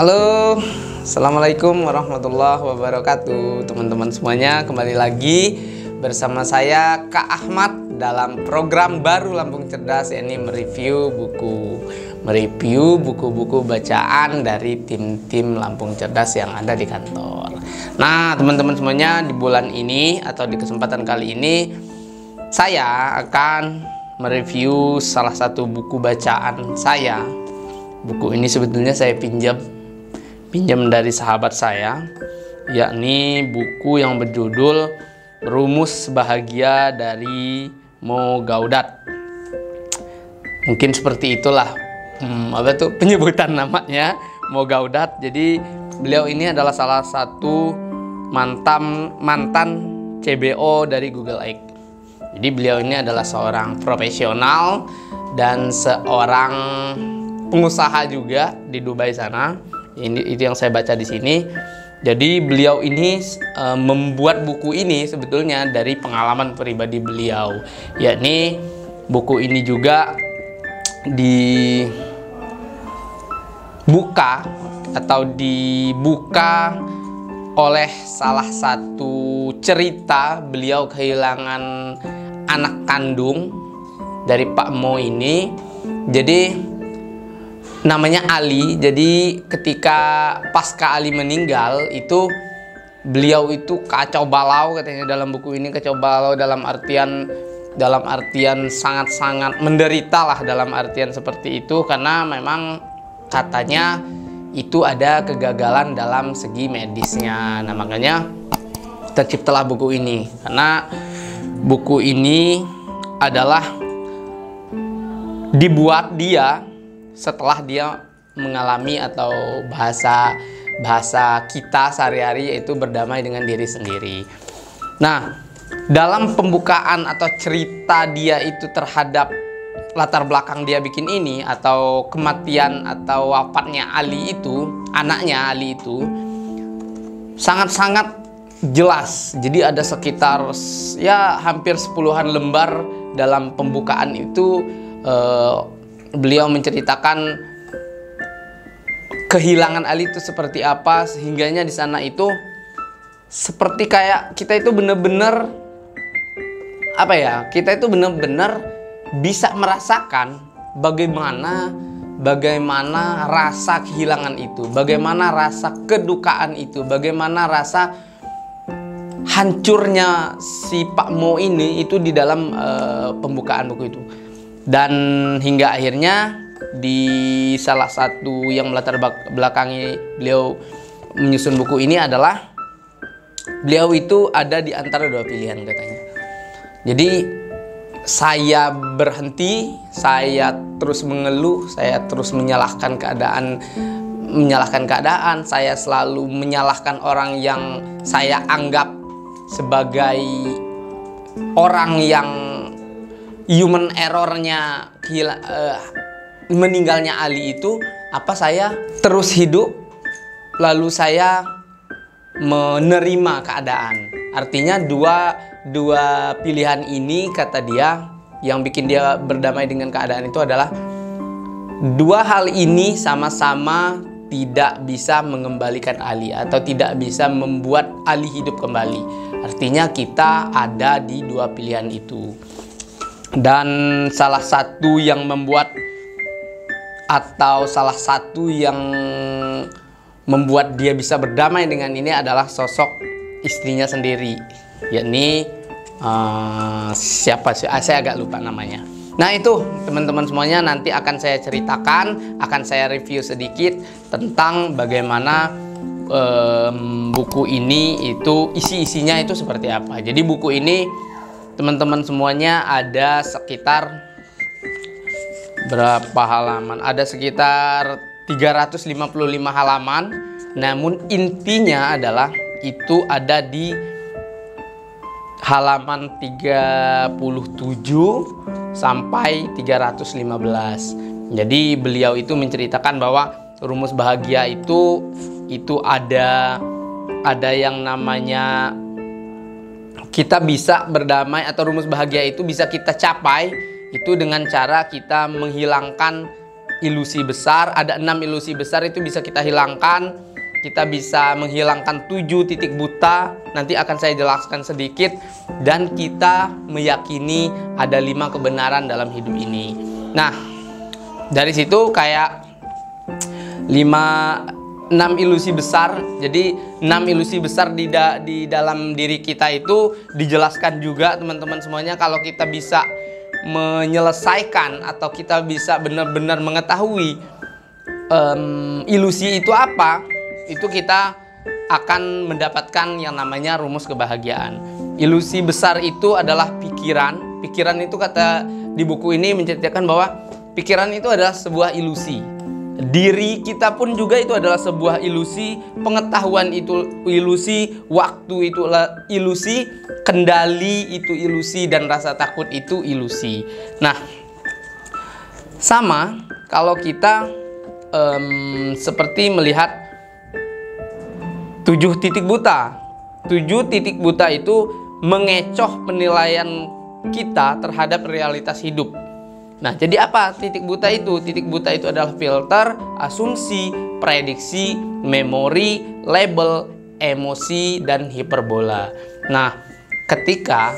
Halo, Assalamualaikum warahmatullahi wabarakatuh. Teman-teman semuanya, kembali lagi bersama saya Kak Ahmad dalam program baru Lampung Cerdas, yakni mereview buku-buku bacaan dari tim-tim Lampung Cerdas yang ada di kantor. Nah, teman-teman semuanya, di bulan ini atau di kesempatan kali ini saya akan mereview salah satu buku bacaan saya. Buku ini sebetulnya saya pinjam dari sahabat saya, yakni buku yang berjudul Rumus Bahagia dari Mo Gaudat. Mungkin seperti itulah penyebutan namanya, Mo Gaudat. Jadi beliau ini adalah salah satu mantan CBO dari Google Egg. Jadi beliau ini adalah seorang profesional dan seorang pengusaha juga di Dubai sana. Itu yang saya baca di sini. Jadi beliau ini membuat buku ini sebetulnya dari pengalaman pribadi beliau, yakni buku ini juga dibuka oleh salah satu cerita beliau kehilangan anak kandung dari Pak Mo ini. Jadi namanya Ali. Jadi ketika pasca Ali meninggal itu, beliau itu kacau balau katanya dalam buku ini. Kacau balau dalam artian sangat-sangat menderita lah, dalam artian seperti itu, karena memang katanya itu ada kegagalan dalam segi medisnya. Nah, makanya terciptalah buku ini, karena buku ini adalah dibuat dia setelah dia mengalami, atau bahasa kita sehari-hari, yaitu berdamai dengan diri sendiri. Nah, dalam pembukaan atau cerita dia itu terhadap latar belakang dia bikin ini, atau kematian atau wafatnya Ali itu, anaknya Ali itu, sangat-sangat jelas. Jadi ada sekitar hampir 10-an lembar dalam pembukaan itu. Beliau menceritakan kehilangan Ali itu seperti apa, sehingganya di sana itu seperti kayak kita itu benar-benar kita itu benar-benar bisa merasakan bagaimana rasa kehilangan itu, bagaimana rasa kedukaan itu, bagaimana rasa hancurnya si Pak Mo ini itu di dalam pembukaan buku itu. Dan hingga akhirnya di salah satu yang melatar belakangi beliau menyusun buku ini adalah beliau itu ada di antara dua pilihan katanya. Jadi saya berhenti, saya terus mengeluh, saya terus menyalahkan keadaan, saya selalu menyalahkan orang yang saya anggap sebagai orang yang human errornya meninggalnya Ali itu. Apa saya terus hidup lalu saya menerima keadaan? Artinya dua pilihan ini, kata dia, yang bikin dia berdamai dengan keadaan itu adalah dua hal ini sama-sama tidak bisa mengembalikan Ali, atau tidak bisa membuat Ali hidup kembali. Artinya kita ada di dua pilihan itu. Dan salah satu yang membuat dia bisa berdamai dengan ini adalah sosok istrinya sendiri, yakni siapa sih? Saya agak lupa namanya. Nah, itu teman-teman semuanya, nanti akan saya ceritakan, akan saya review sedikit tentang bagaimana buku ini itu isi-isinya itu seperti apa. Jadi buku ini teman-teman semuanya ada sekitar berapa halaman? Ada sekitar 355 halaman. Namun intinya adalah itu ada di halaman 37 sampai 315. Jadi beliau itu menceritakan bahwa rumus bahagia itu ada yang namanya kita bisa berdamai, atau rumus bahagia itu bisa kita capai itu dengan cara kita menghilangkan ilusi besar. Ada 6 ilusi besar, itu bisa kita hilangkan. Kita bisa menghilangkan 7 titik buta. Nanti akan saya jelaskan sedikit. Dan kita meyakini ada 5 kebenaran dalam hidup ini. Nah, dari situ kayak 6 ilusi besar. Jadi 6 ilusi besar di dalam diri kita itu dijelaskan juga teman-teman semuanya. Kalau kita bisa menyelesaikan atau kita bisa benar-benar mengetahui ilusi itu apa, itu kita akan mendapatkan yang namanya rumus kebahagiaan. Ilusi besar itu adalah pikiran. Pikiran itu, kata di buku ini menceritakan bahwa pikiran itu adalah sebuah ilusi. Diri kita pun juga itu adalah sebuah ilusi. Pengetahuan itu ilusi. Waktu itu ilusi. Kendali itu ilusi. Dan rasa takut itu ilusi. Nah, sama kalau kita seperti melihat 7 titik buta. 7 titik buta itu mengecoh penilaian kita terhadap realitas hidup. Nah, jadi apa titik buta itu? Titik buta itu adalah filter, asumsi, prediksi, memori, label, emosi, dan hiperbola. Nah, ketika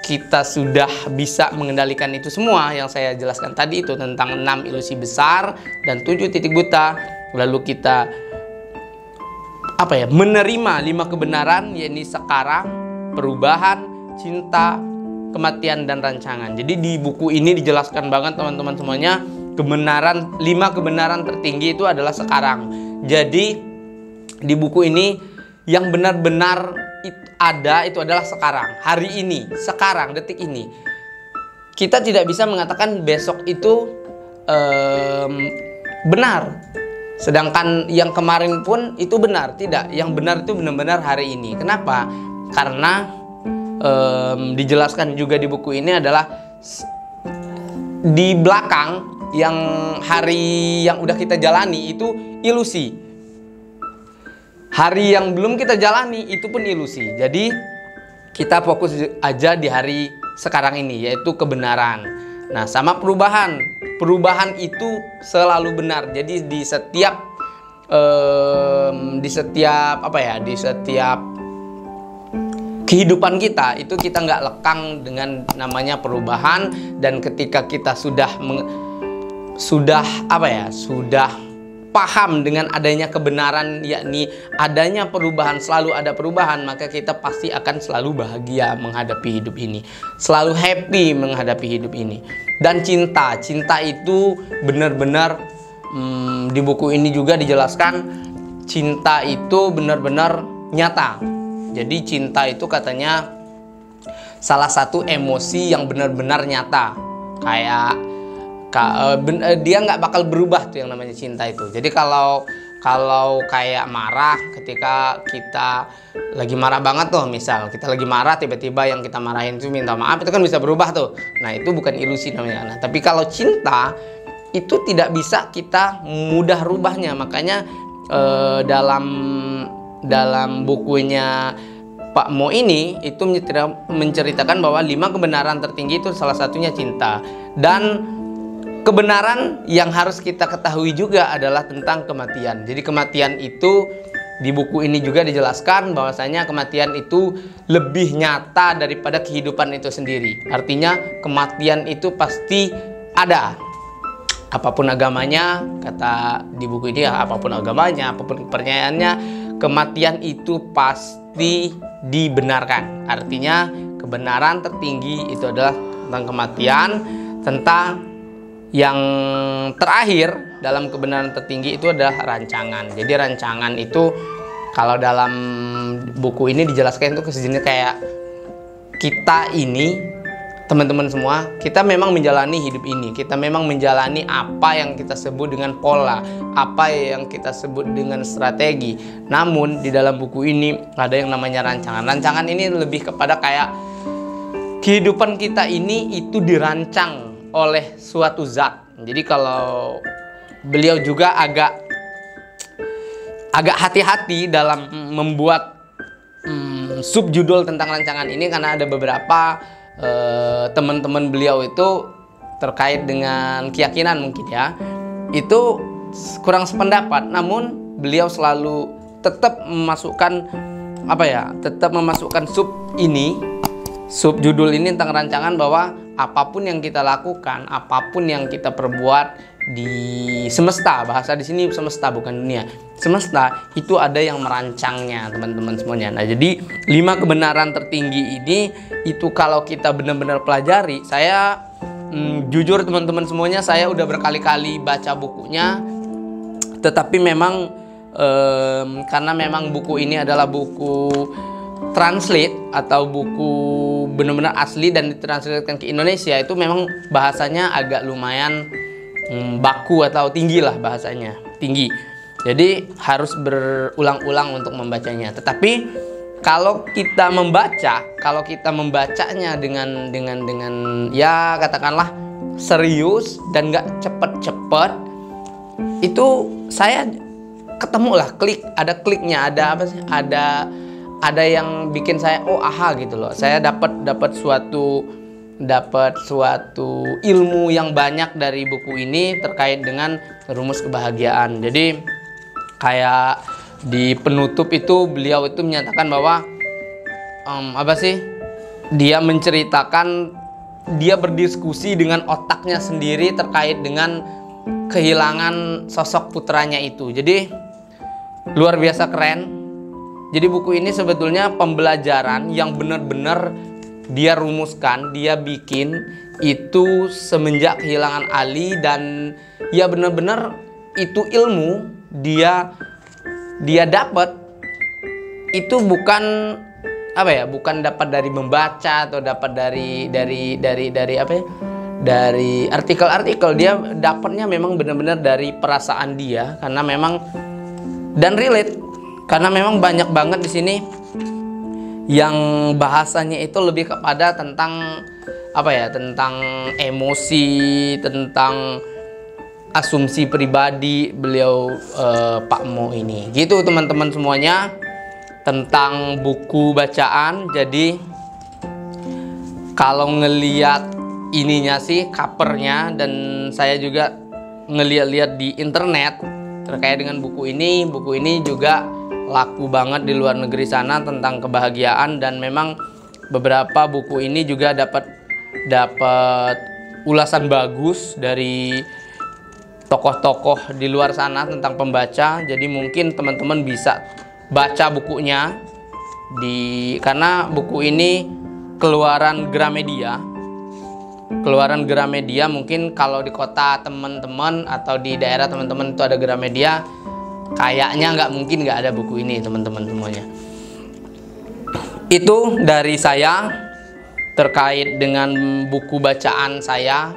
kita sudah bisa mengendalikan itu semua yang saya jelaskan tadi itu tentang 6 ilusi besar dan 7 titik buta, lalu kita menerima 5 kebenaran, yakni sekarang, perubahan, cinta, kematian, dan rancangan. Jadi di buku ini dijelaskan banget teman-teman semuanya, 5 kebenaran tertinggi itu adalah sekarang. Jadi di buku ini yang benar-benar ada itu adalah sekarang, hari ini, sekarang, detik ini. Kita tidak bisa mengatakan besok itu benar, sedangkan yang kemarin pun itu benar. Tidak, yang benar itu benar-benar hari ini. Kenapa? Karena dijelaskan juga di buku ini adalah di belakang yang hari yang udah kita jalani itu ilusi. Hari yang belum kita jalani itu pun ilusi. Jadi kita fokus aja di hari sekarang ini, yaitu kebenaran. Nah, sama perubahan. Perubahan itu selalu benar. Jadi di setiap kehidupan kita itu kita nggak lekang dengan namanya perubahan. Dan ketika kita sudah paham dengan adanya kebenaran, yakni adanya perubahan, selalu ada perubahan, maka kita pasti akan selalu bahagia menghadapi hidup ini, selalu happy menghadapi hidup ini. Dan cinta itu benar-benar di buku ini juga dijelaskan, cinta itu benar-benar nyata. Jadi cinta itu katanya salah satu emosi yang benar-benar nyata. Kayak dia nggak bakal berubah tuh yang namanya cinta itu. Jadi kalau kayak marah, ketika kita lagi marah banget tuh, misal kita lagi marah, tiba-tiba yang kita marahin itu minta maaf, itu kan bisa berubah tuh. Nah, itu bukan ilusi namanya. Nah, tapi kalau cinta itu tidak bisa kita mudah rubahnya. Makanya dalam bukunya Pak Mo ini itu menceritakan bahwa 5 kebenaran tertinggi itu salah satunya cinta. Dan kebenaran yang harus kita ketahui juga adalah tentang kematian. Jadi kematian itu di buku ini juga dijelaskan bahwasanya kematian itu lebih nyata daripada kehidupan itu sendiri. Artinya kematian itu pasti ada. Apapun agamanya, kata di buku ini ya, apapun agamanya, apapun kepercayaannya, kematian itu pasti dibenarkan. Artinya kebenaran tertinggi itu adalah tentang kematian. Tentang yang terakhir dalam kebenaran tertinggi itu adalah rancangan. Jadi rancangan itu kalau dalam buku ini dijelaskan itu sejenis kayak kita ini, teman-teman semua, kita memang menjalani hidup ini. Kita memang menjalani apa yang kita sebut dengan pola, apa yang kita sebut dengan strategi. Namun di dalam buku ini ada yang namanya rancangan. Rancangan ini lebih kepada kayak kehidupan kita ini itu dirancang oleh suatu zat. Jadi kalau beliau juga agak hati-hati dalam membuat subjudul tentang rancangan ini, karena ada beberapa teman-teman beliau itu terkait dengan keyakinan mungkin ya. itu kurang sependapat. Namun beliau selalu tetap memasukkan sub judul ini tentang rancangan, bahwa apapun yang kita lakukan, apapun yang kita perbuat di semesta, bahasa di sini semesta bukan dunia, semesta itu ada yang merancangnya, teman-teman semuanya. Nah, jadi 5 kebenaran tertinggi ini itu kalau kita benar-benar pelajari, saya jujur teman-teman semuanya, saya udah berkali-kali baca bukunya, tetapi memang karena memang buku ini adalah buku translate atau buku benar-benar asli dan ditranslatekan ke Indonesia, itu memang bahasanya agak lumayan baku atau tinggi lah, bahasanya tinggi. Jadi harus berulang-ulang untuk membacanya. Tetapi kalau kita membacanya dengan ya katakanlah serius dan nggak cepet-cepet, itu saya ketemulah ada kliknya, ada apa sih? Ada yang bikin saya aha gitu loh. Saya dapat suatu ilmu yang banyak dari buku ini terkait dengan rumus kebahagiaan. Jadi kayak di penutup itu beliau itu menyatakan bahwa dia menceritakan, dia berdiskusi dengan otaknya sendiri terkait dengan kehilangan sosok putranya itu. Jadi luar biasa keren. Jadi buku ini sebetulnya pembelajaran yang benar-benar dia rumuskan, dia bikin itu semenjak kehilangan Ali, dan ya benar-benar itu ilmu dia dapat itu bukan bukan dapat dari membaca atau dapat dari artikel-artikel. Dia dapatnya memang benar-benar dari perasaan dia, karena memang dan relate, karena memang banyak banget di sini yang bahasanya itu lebih kepada tentang tentang emosi, tentang asumsi pribadi beliau Pak Mo ini. Gitu teman-teman semuanya tentang buku bacaan. Jadi kalau ngeliat ininya sih, covernya, dan saya juga ngeliat-liat di internet terkait dengan buku ini juga laku banget di luar negeri sana tentang kebahagiaan, dan memang beberapa buku ini juga dapat ulasan bagus dari tokoh-tokoh di luar sana tentang pembaca. Jadi mungkin teman-teman bisa baca bukunya karena buku ini keluaran Gramedia. Mungkin kalau di kota teman-teman atau di daerah teman-teman itu ada Gramedia, kayaknya nggak ada buku ini teman-teman semuanya. Itu dari saya terkait dengan buku bacaan saya.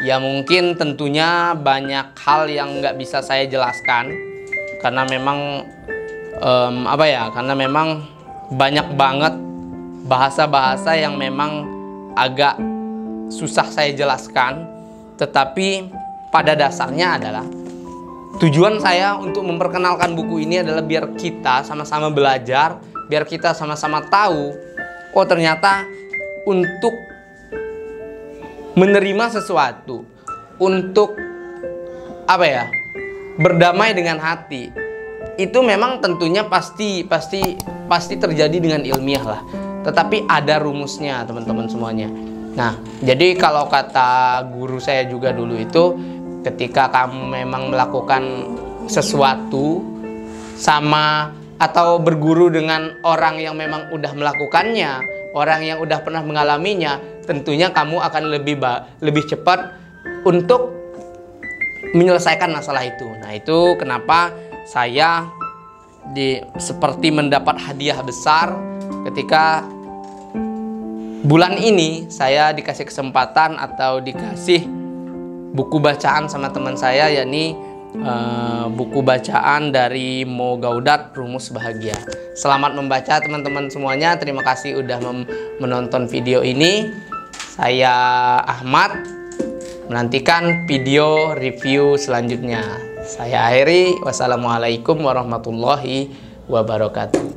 Ya mungkin tentunya banyak hal yang nggak bisa saya jelaskan, karena memang karena memang banyak banget bahasa-bahasa yang memang agak susah saya jelaskan. Tetapi pada dasarnya adalah tujuan saya untuk memperkenalkan buku ini adalah biar kita sama-sama belajar, biar kita sama-sama tahu, oh ternyata untuk menerima sesuatu, untuk berdamai dengan hati, itu memang tentunya pasti terjadi dengan ilmiah lah. Tetapi ada rumusnya teman-teman semuanya. Nah, jadi kalau kata guru saya juga dulu itu, ketika kamu memang melakukan sesuatu sama atau berguru dengan orang yang memang udah melakukannya, orang yang udah pernah mengalaminya, tentunya kamu akan lebih cepat untuk menyelesaikan masalah itu. Nah, itu kenapa saya seperti mendapat hadiah besar ketika bulan ini saya dikasih kesempatan atau dikasih buku bacaan sama teman saya, yakni buku bacaan dari Mo Gaudat, Rumus Bahagia. Selamat membaca teman-teman semuanya. Terima kasih udah menonton video ini. Saya Ahmad, menantikan video review selanjutnya. Saya akhiri. Wassalamualaikum warahmatullahi wabarakatuh.